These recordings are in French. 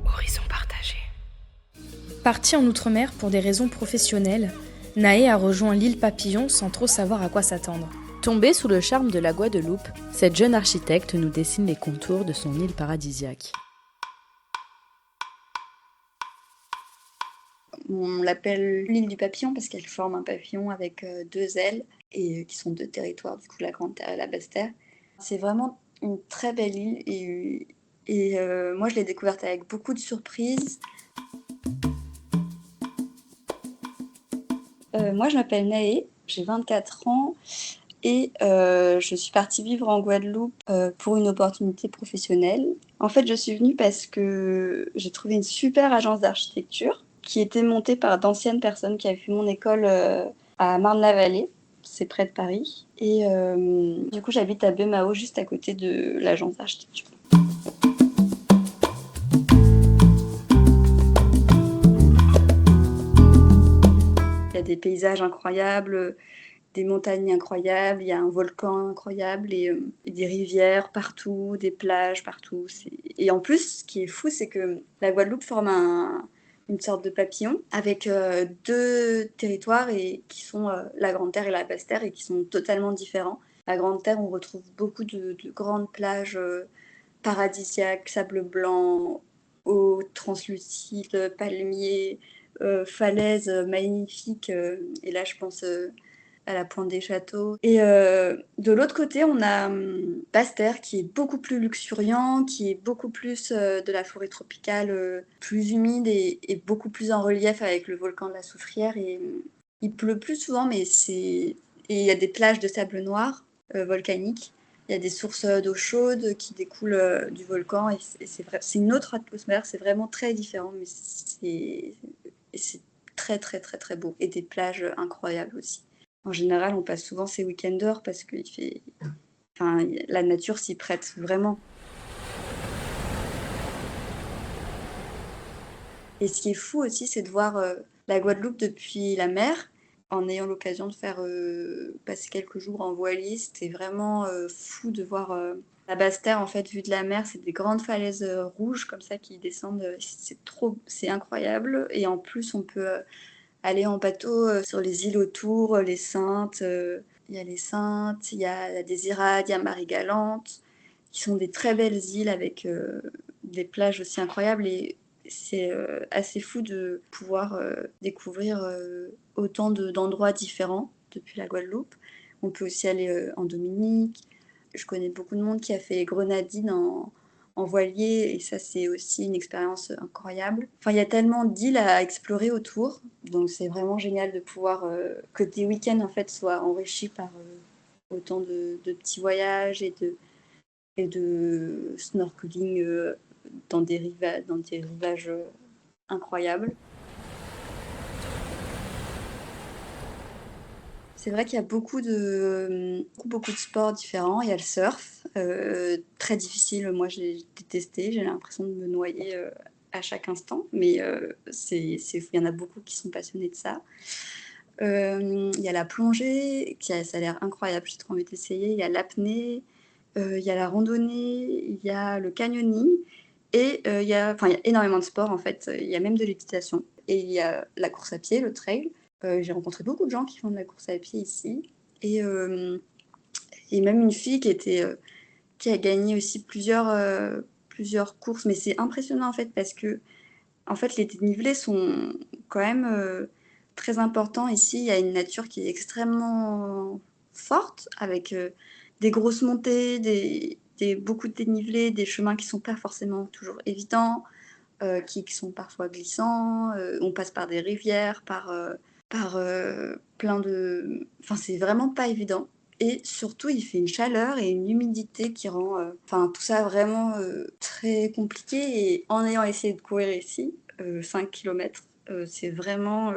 Horizon partagé. Partie en Outre-mer pour des raisons professionnelles, Naé a rejoint l'île Papillon sans trop savoir à quoi s'attendre. Tombée sous le charme de la Guadeloupe, cette jeune architecte nous dessine les contours de son île paradisiaque. On l'appelle l'île du papillon parce qu'elle forme un papillon avec deux ailes et qui sont deux territoires, du coup la Grande Terre et la Basse Terre. C'est vraiment une très belle île et moi je l'ai découverte avec beaucoup de surprises. Moi je m'appelle Naé, j'ai 24 ans et je suis partie vivre en Guadeloupe pour une opportunité professionnelle. En fait je suis venue parce que j'ai trouvé une super agence d'architecture qui était montée par d'anciennes personnes qui avaient fait mon école à Marne-la-Vallée, c'est près de Paris. Et du coup, j'habite à Baie-Mahault, juste à côté de l'agence d'architecture. Il y a des paysages incroyables, des montagnes incroyables, il y a un volcan incroyable et des rivières partout, des plages partout. Et en plus, ce qui est fou, c'est que la Guadeloupe forme une sorte de papillon avec deux territoires qui sont la Grande Terre et la Basse Terre et qui sont totalement différents. La Grande Terre, on retrouve beaucoup de grandes plages paradisiaques, sable blanc, eau translucide, palmiers, falaises magnifiques. Et là, je pense à la Pointe des Châteaux. Et de l'autre côté, on a Basse-Terre qui est beaucoup plus luxuriant, qui est beaucoup plus de la forêt tropicale, plus humide et beaucoup plus en relief avec le volcan de la Soufrière. Et il pleut plus souvent, mais et il y a des plages de sable noir volcanique. Il y a des sources d'eau chaude qui découlent du volcan et c'est une autre atmosphère. C'est vraiment très différent, mais c'est très très très très beau et des plages incroyables aussi. En général, on passe souvent ses week-ends dehors parce que la nature s'y prête vraiment. Et ce qui est fou aussi, c'est de voir la Guadeloupe depuis la mer, en ayant l'occasion de faire passer quelques jours en voilier. C'était vraiment fou de voir la Basse-Terre, en fait, vue de la mer. C'est des grandes falaises rouges comme ça qui descendent. C'est incroyable. Et en plus, on peut aller en bateau sur les îles autour, les Saintes. Il y a les Saintes, il y a la Désirade, il y a Marie-Galante, qui sont des très belles îles avec des plages aussi incroyables. Et c'est assez fou de pouvoir découvrir autant d'endroits différents depuis la Guadeloupe. On peut aussi aller en Dominique. Je connais beaucoup de monde qui a fait Grenadine en voilier et ça c'est aussi une expérience incroyable. Enfin, il y a tellement d'îles à explorer autour, donc c'est vraiment génial de pouvoir que tes week-ends en fait soient enrichis par autant de petits voyages et de snorkeling dans dans des rivages incroyables. C'est vrai qu'il y a beaucoup de sports différents. Il y a le surf, très difficile. Moi, j'ai détesté. J'ai l'impression de me noyer à chaque instant. Mais il y en a beaucoup qui sont passionnés de ça. Il y a la plongée, ça a l'air incroyable. J'ai trop envie d'essayer. Il y a l'apnée, il y a la randonnée, il y a le canyoning. Et il y a énormément de sports en fait. Il y a même de l'équitation. Et il y a la course à pied, le trail. J'ai rencontré beaucoup de gens qui font de la course à pied ici. Et même une fille qui a gagné aussi plusieurs courses. Mais c'est impressionnant en fait parce que en fait, les dénivelés sont quand même très importants. Ici, il y a une nature qui est extrêmement forte avec des grosses montées, beaucoup de dénivelés, des chemins qui ne sont pas forcément toujours évidents, qui sont parfois glissants. On passe par des rivières, par plein de... Enfin, c'est vraiment pas évident. Et surtout, il fait une chaleur et une humidité qui rend tout ça vraiment très compliqué. Et en ayant essayé de courir ici, 5 km, c'est vraiment,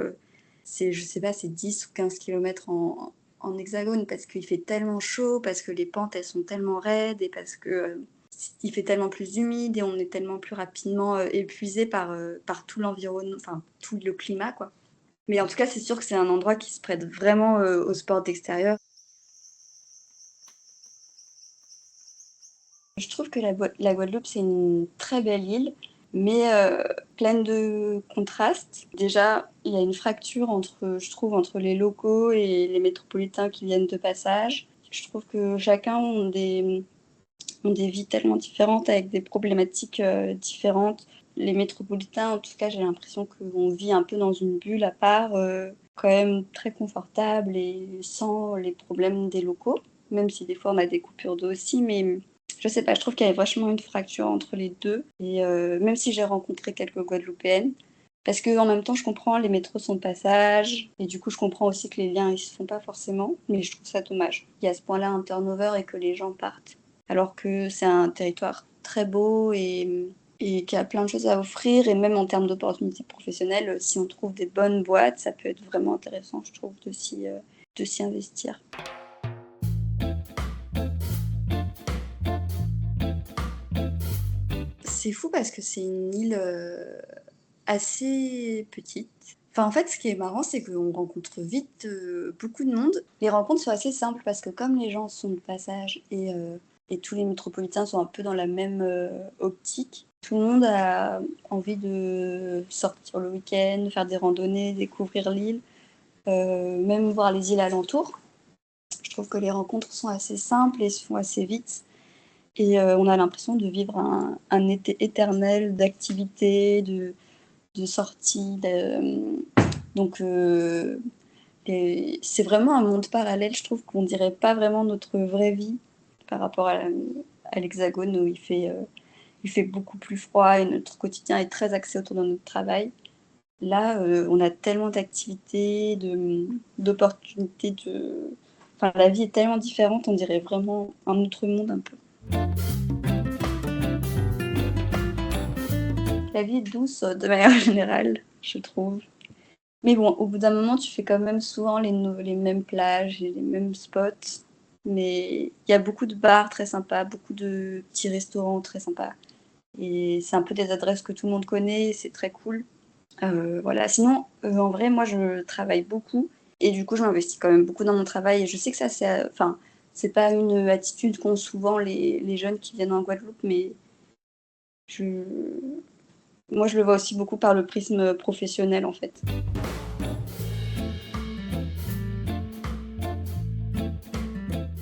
je sais pas, c'est 10 ou 15 km en hexagone parce qu'il fait tellement chaud, parce que les pentes, elles sont tellement raides et parce que il fait tellement plus humide et on est tellement plus rapidement épuisé par tout l'environnement, enfin tout le climat, quoi. Mais en tout cas, c'est sûr que c'est un endroit qui se prête vraiment, au sport d'extérieur. Je trouve que la Guadeloupe, c'est une très belle île, mais pleine de contrastes. Déjà, il y a une fracture entre, je trouve, entre les locaux et les métropolitains qui viennent de passage. Je trouve que chacun ont des vies tellement différentes avec des problématiques différentes. Les métropolitains, en tout cas, j'ai l'impression qu'on vit un peu dans une bulle à part, quand même très confortable et sans les problèmes des locaux, même si des fois on a des coupures d'eau aussi, mais je sais pas, je trouve qu'il y a vachement une fracture entre les deux. Et même si j'ai rencontré quelques Guadeloupéennes, parce que en même temps, je comprends, les métros sont de passage, et du coup, je comprends aussi que les liens ils se font pas forcément, mais je trouve ça dommage. Il y a à ce point-là un turnover et que les gens partent, alors que c'est un territoire très beau et qui a plein de choses à offrir, et même en termes d'opportunités professionnelles, si on trouve des bonnes boîtes, ça peut être vraiment intéressant, je trouve, de s'y investir. C'est fou parce que c'est une île assez petite. Enfin, en fait, ce qui est marrant, c'est qu'on rencontre vite beaucoup de monde. Les rencontres sont assez simples parce que comme les gens sont de passage et tous les métropolitains sont un peu dans la même optique, tout le monde a envie de sortir le week-end, faire des randonnées, découvrir l'île, même voir les îles alentours. Je trouve que les rencontres sont assez simples et se font assez vite. Et on a l'impression de vivre un été éternel d'activités, de sorties. Donc, c'est vraiment un monde parallèle. Je trouve qu'on dirait pas vraiment notre vraie vie par rapport à l'Hexagone où il fait beaucoup plus froid et notre quotidien est très axé autour de notre travail. Là, on a tellement d'activités, d'opportunités. Enfin, la vie est tellement différente, on dirait vraiment un autre monde un peu. La vie est douce de manière générale, je trouve. Mais bon, au bout d'un moment, tu fais quand même souvent les mêmes plages et les mêmes spots. Mais il y a beaucoup de bars très sympas, beaucoup de petits restaurants très sympas. Et c'est un peu des adresses que tout le monde connaît, c'est très cool. Voilà. Sinon, en vrai, moi, je travaille beaucoup. Et du coup, je m'investis quand même beaucoup dans mon travail. Et je sais que ça, enfin, c'est pas une attitude qu'ont souvent les jeunes qui viennent en Guadeloupe, mais je, moi, je le vois aussi beaucoup par le prisme professionnel, en fait.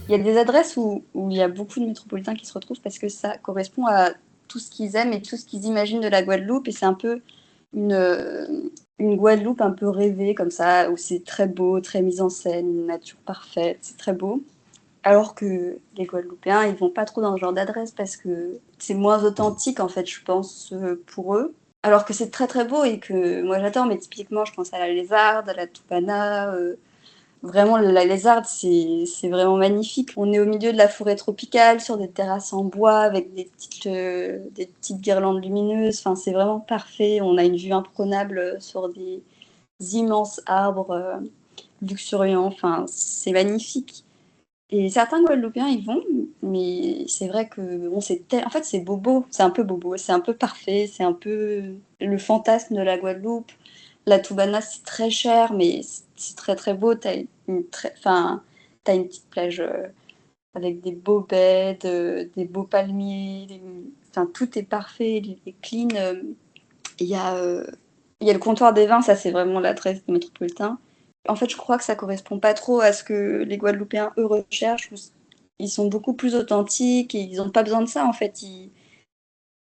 Il y a des adresses où il y a beaucoup de métropolitains qui se retrouvent parce que ça correspond à tout ce qu'ils aiment et tout ce qu'ils imaginent de la Guadeloupe. Et c'est un peu une, euh, une Guadeloupe un peu rêvée, comme ça, où c'est très beau, très mise en scène, une nature parfaite, c'est très beau. Alors que les Guadeloupéens, ils vont pas trop dans ce genre d'adresse parce que c'est moins authentique, en fait, je pense, pour eux. Alors que c'est très très beau et que moi j'adore, mais typiquement, je pense à la Lézarde, à la Toupana. Vraiment, la Lézarde, c'est vraiment magnifique. On est au milieu de la forêt tropicale, sur des terrasses en bois, avec des petites guirlandes lumineuses. Enfin, c'est vraiment parfait. On a une vue imprenable sur des immenses arbres luxuriants. Enfin, c'est magnifique. Et certains Guadeloupéens y vont, mais c'est vrai que bon, en fait, c'est bobo. C'est un peu bobo. C'est un peu parfait. C'est un peu le fantasme de la Guadeloupe. La Toubana, c'est très cher, mais c'est très très beau. Enfin, t'as une petite plage avec des beaux beds, des beaux palmiers. Enfin, tout est parfait, il est clean. Il y a, euh, il y a le comptoir des vins, ça c'est vraiment l'adresse métropolitain. En fait, je crois que ça correspond pas trop à ce que les Guadeloupéens, eux, recherchent. Ils sont beaucoup plus authentiques et ils n'ont pas besoin de ça, en fait. Ils,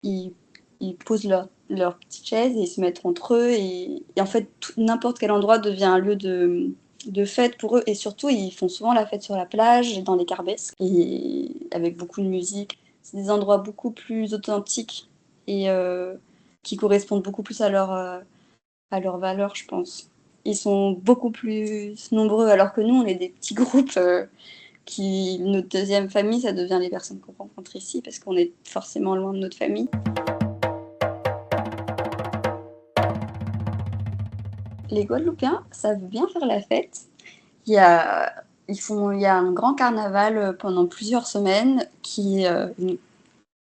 ils posent leur petite chaise et ils se mettent entre eux. Et en fait, n'importe quel endroit devient un lieu de fête pour eux. Et surtout, ils font souvent la fête sur la plage, dans les carbesques, et avec beaucoup de musique. C'est des endroits beaucoup plus authentiques et qui correspondent beaucoup plus à leurs valeurs, je pense. Ils sont beaucoup plus nombreux, alors que nous, on est des petits groupes notre deuxième famille, ça devient les personnes qu'on rencontre ici, parce qu'on est forcément loin de notre famille. Les Guadeloupéens savent bien faire la fête. Il y a, il y a un grand carnaval pendant plusieurs semaines qui est une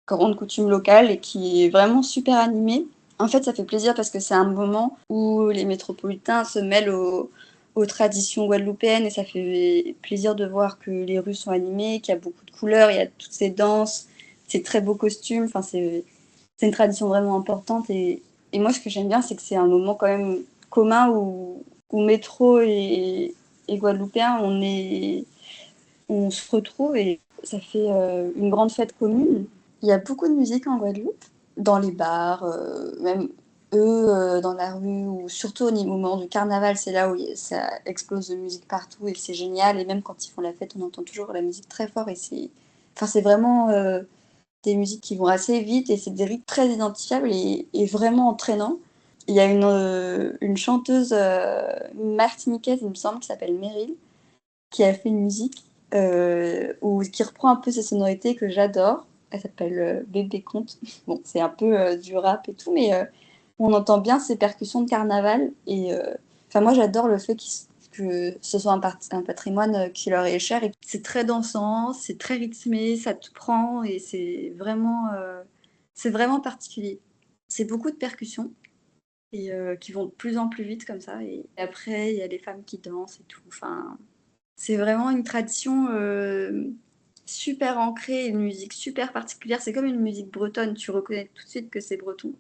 grande coutume locale et qui est vraiment super animé. En fait, ça fait plaisir parce que c'est un moment où les métropolitains se mêlent aux traditions guadeloupéennes et ça fait plaisir de voir que les rues sont animées, qu'il y a beaucoup de couleurs, il y a toutes ces danses, ces très beaux costumes. Enfin, c'est une tradition vraiment importante et moi, ce que j'aime bien, c'est que c'est un moment quand même commun où métro et guadeloupéens, on se retrouve et ça fait une grande fête commune. Il y a beaucoup de musique en Guadeloupe, dans les bars, même eux dans la rue, ou surtout au moment du carnaval, c'est là où ça explose de musique partout et c'est génial. Et même quand ils font la fête, on entend toujours la musique très fort et c'est vraiment des musiques qui vont assez vite et c'est des rythmes très identifiables et vraiment entraînants. Il y a une chanteuse martiniquaise, il me semble, qui s'appelle Meryl, qui a fait une musique qui reprend un peu ces sonorités que j'adore. Elle s'appelle Bébé Conte. Bon, c'est un peu du rap et tout, mais on entend bien ces percussions de carnaval. Et enfin, moi, j'adore le fait que ce soit un patrimoine qui leur est cher. Et c'est très dansant, c'est très rythmé, ça te prend et c'est vraiment particulier. C'est beaucoup de percussions et qui vont de plus en plus vite comme ça. Et après, il y a les femmes qui dansent et tout. Enfin, c'est vraiment une tradition super ancrée, une musique super particulière. C'est comme une musique bretonne, tu reconnais tout de suite que c'est breton.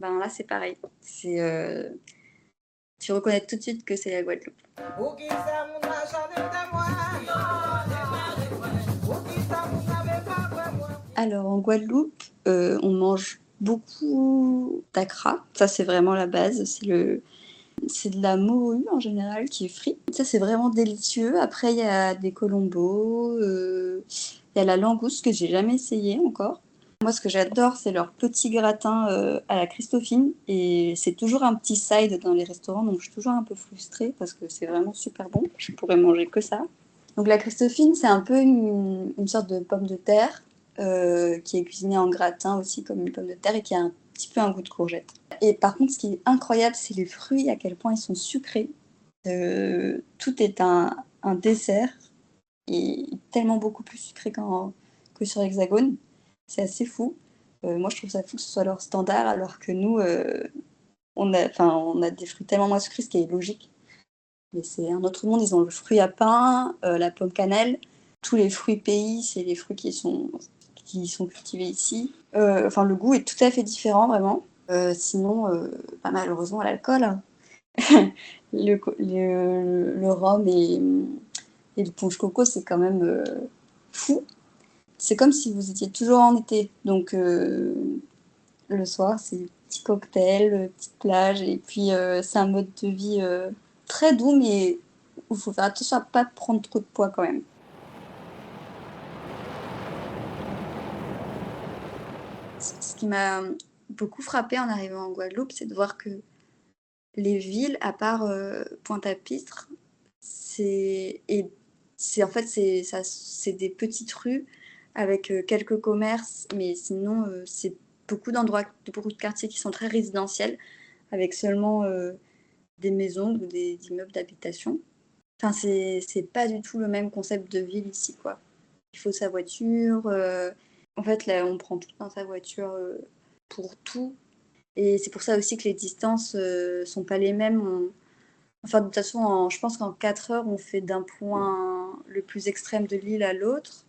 Ben là, c'est pareil. Tu reconnais tout de suite que c'est la Guadeloupe. Alors, en Guadeloupe, on mange beaucoup d'acra. Ça, c'est vraiment la base. C'est de la morue en général qui est frite. Ça, c'est vraiment délicieux. Après, il y a des colombos, il y a la langouste que j'ai jamais essayé encore. Moi, ce que j'adore, c'est leur petit gratin à la Christophine. Et c'est toujours un petit side dans les restaurants, donc je suis toujours un peu frustrée parce que c'est vraiment super bon. Je pourrais manger que ça. Donc la Christophine, c'est un peu une sorte de pomme de terre qui est cuisinée en gratin aussi comme une pomme de terre et qui a un petit peu un goût de courgette. Et par contre, ce qui est incroyable, c'est les fruits, à quel point ils sont sucrés. Tout est un dessert et tellement beaucoup plus sucré que sur l'Hexagone. C'est assez fou. Moi, je trouve ça fou que ce soit leur standard, alors que nous, on a des fruits tellement moins sucrés, ce qui est logique. Mais c'est un autre monde. Ils ont le fruit à pain, la pomme cannelle. Tous les fruits pays, c'est les fruits qui sont cultivés ici. Enfin, le goût est tout à fait différent, vraiment. Sinon, malheureusement, l'alcool, hein. Le rhum et le punch coco, c'est quand même fou. C'est comme si vous étiez toujours en été. Donc, le soir, c'est petit cocktail, petite plage. Et puis, c'est un mode de vie très doux, mais où il faut faire attention à ne pas prendre trop de poids quand même. Ce qui m'a beaucoup frappé en arrivant en Guadeloupe, c'est de voir que les villes, à part Pointe-à-Pitre, et en fait c'est des petites rues avec quelques commerces, mais sinon c'est beaucoup de quartiers qui sont très résidentiels, avec seulement des maisons ou des immeubles d'habitation. Enfin, c'est pas du tout le même concept de ville ici, quoi. Il faut sa voiture. En fait, là, on prend tout dans sa voiture pour tout. Et c'est pour ça aussi que les distances sont pas les mêmes. Enfin, de toute façon, je pense qu'en 4 heures, on fait d'un point le plus extrême de l'île à l'autre.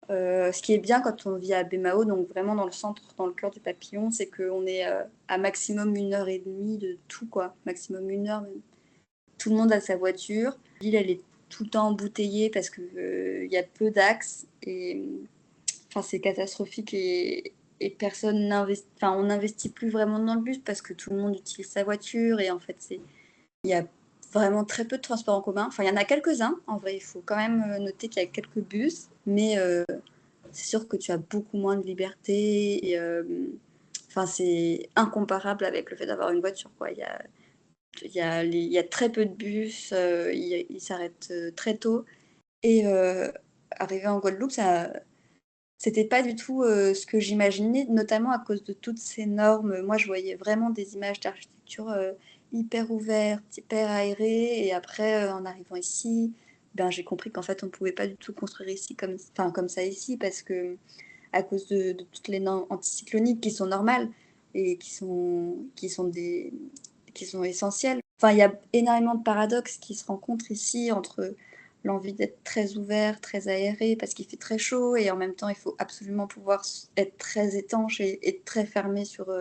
Ce qui est bien quand on vit à Bémao, donc vraiment dans le centre, dans le cœur du papillon, c'est qu'on est à maximum 1 heure et demie de tout, quoi. Maximum 1 heure. Tout le monde a sa voiture. L'île, elle est tout le temps embouteillée parce qu'il y a peu d'axes. Et enfin, c'est catastrophique et personne n'investit. Enfin, on n'investit plus vraiment dans le bus parce que tout le monde utilise sa voiture. Et en fait, il y a vraiment très peu de transports en commun. Enfin, il y en a quelques-uns. En vrai, il faut quand même noter qu'il y a quelques bus. Mais c'est sûr que tu as beaucoup moins de liberté. Et, enfin, c'est incomparable avec le fait d'avoir une voiture, quoi. Il y a très peu de bus, ils s'arrêtent très tôt. Et arrivé en Guadeloupe, c'était pas du tout ce que j'imaginais, notamment à cause de toutes ces normes. Moi, je voyais vraiment des images d'architecture hyper ouvertes, hyper aérées. Et après, en arrivant ici, ben, j'ai compris qu'en fait, on pouvait pas du tout construire ici comme ça ici, parce que à cause de toutes les normes anticycloniques qui sont normales, et qui sont essentiels. Enfin, il y a énormément de paradoxes qui se rencontrent ici entre l'envie d'être très ouvert, très aéré parce qu'il fait très chaud et en même temps il faut absolument pouvoir être très étanche et très fermé sur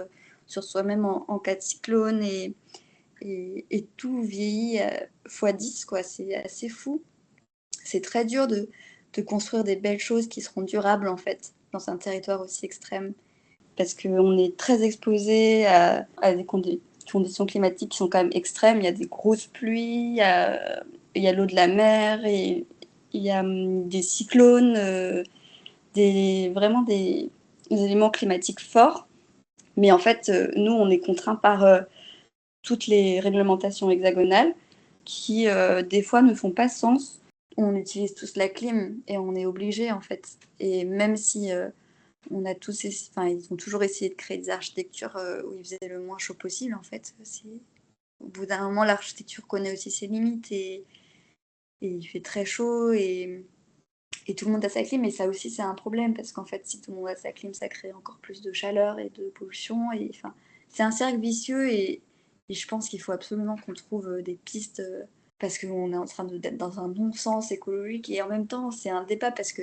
soi-même en cas de cyclone et tout vieillit fois 10 quoi, c'est assez fou. C'est très dur de construire des belles choses qui seront durables en fait dans un territoire aussi extrême parce qu'on est très exposé à des conditions climatiques qui sont quand même extrêmes. Il y a des grosses pluies, il y a l'eau de la mer, et il y a des cyclones, vraiment des éléments climatiques forts. Mais en fait, nous, on est contraints par toutes les réglementations hexagonales qui, des fois, ne font pas sens. On utilise tous la clim et on est obligé en fait. Et même si on a tous, ils ont toujours essayé de créer des architectures où il faisait le moins chaud possible en fait. Au bout d'un moment, l'architecture connaît aussi ses limites et il fait très chaud et tout le monde a sa clim. Et ça aussi, c'est un problème parce qu'en fait, si tout le monde a sa clim, ça crée encore plus de chaleur et de pollution. Et enfin, c'est un cercle vicieux et je pense qu'il faut absolument qu'on trouve des pistes parce qu'on est en train d'être dans un non-sens écologique et en même temps, c'est un débat parce que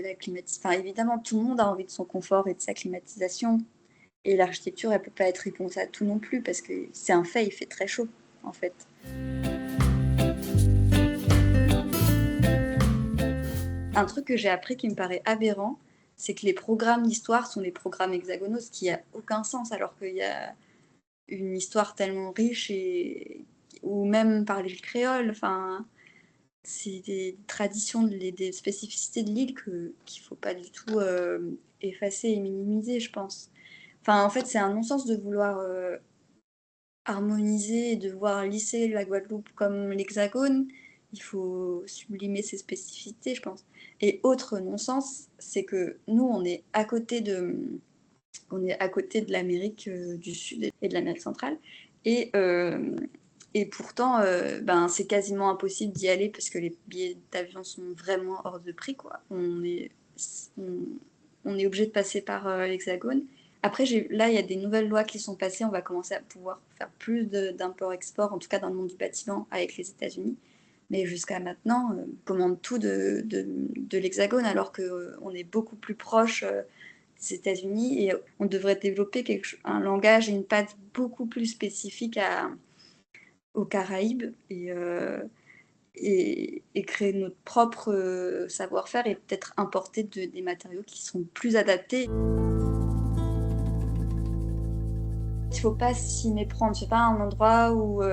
évidemment, tout le monde a envie de son confort et de sa climatisation. Et l'architecture, elle peut pas être réponse à tout non plus parce que c'est un fait, il fait très chaud en fait. Un truc que j'ai appris qui me paraît aberrant, c'est que les programmes d'histoire sont les programmes hexagonaux, ce qui n'a aucun sens alors qu'il y a une histoire tellement riche ou même par l'île créole. Enfin, c'est des traditions, des spécificités de l'île qu'il ne faut pas du tout effacer et minimiser, je pense. Enfin, en fait, c'est un non-sens de vouloir harmoniser et de voir lisser la Guadeloupe comme l'Hexagone. Il faut sublimer ses spécificités, je pense. Et autre non-sens, c'est que nous, on est à côté de l'Amérique du Sud et de l'Amérique centrale. Et, euh, et pourtant, c'est quasiment impossible d'y aller parce que les billets d'avion sont vraiment hors de prix, quoi. On, on est obligé de passer par l'Hexagone. Après, là, il y a des nouvelles lois qui sont passées. On va commencer à pouvoir faire plus d'import-export, en tout cas dans le monde du bâtiment, avec les États-Unis. Mais jusqu'à maintenant, on commande tout de l'Hexagone, alors qu'on est beaucoup plus proche des États-Unis et on devrait développer un langage et une patte beaucoup plus spécifique aux Caraïbes et créer notre propre savoir-faire et peut-être importer des matériaux qui sont plus adaptés. Il ne faut pas s'y méprendre. C'est pas un endroit où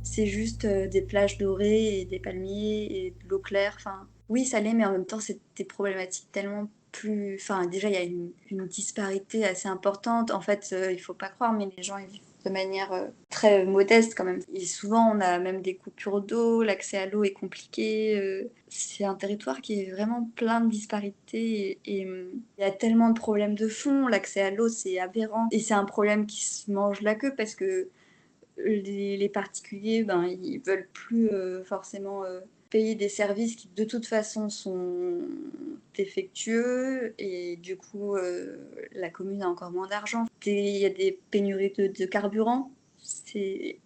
c'est juste des plages dorées et des palmiers et de l'eau claire. Enfin, oui, ça l'est, mais en même temps, c'est des problématiques tellement plus. Enfin, déjà, il y a une disparité assez importante. En fait, il ne faut pas croire, mais les gens ils vivent de manière très modeste quand même. Et souvent, on a même des coupures d'eau, l'accès à l'eau est compliqué. C'est un territoire qui est vraiment plein de disparités et il y a tellement de problèmes de fond. L'accès à l'eau, c'est aberrant. Et c'est un problème qui se mange la queue parce que les particuliers, ils veulent plus forcément payer des services qui de toute façon sont défectueux et du coup la commune a encore moins d'argent. Il y a des pénuries de carburant, il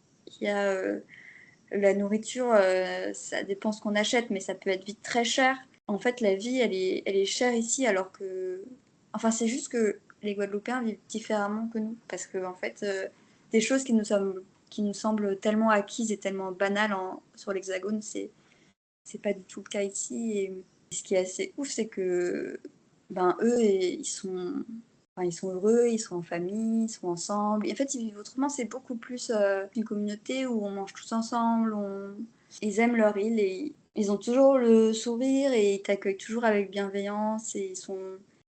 y a la nourriture, ça dépend ce qu'on achète, mais ça peut être vite très cher. En fait, la vie, elle est chère ici, alors que... Enfin, c'est juste que les Guadeloupéens vivent différemment que nous, parce que, en fait, des choses qui nous semblent tellement acquises et tellement banales sur l'Hexagone, c'est pas du tout le cas ici. Et ce qui est assez ouf, c'est que, eux, ils sont heureux, ils sont en famille, ils sont ensemble. Et en fait, ils vivent autrement. C'est beaucoup plus une communauté où on mange tous ensemble. Ils aiment leur île et ils ont toujours le sourire et ils t'accueillent toujours avec bienveillance et ils sont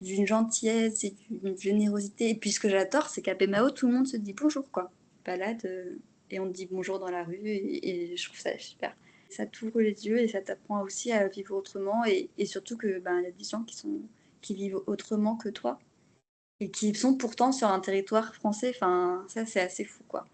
d'une gentillesse et d'une générosité. Et puis ce que j'adore, c'est qu'à Pemao, tout le monde se dit bonjour, quoi. Balade et on te dit bonjour dans la rue et je trouve ça super. Ça t'ouvre les yeux et ça t'apprend aussi à vivre autrement et surtout que il y a des gens qui vivent autrement que toi et qui sont pourtant sur un territoire français. Enfin, ça, c'est assez fou, quoi.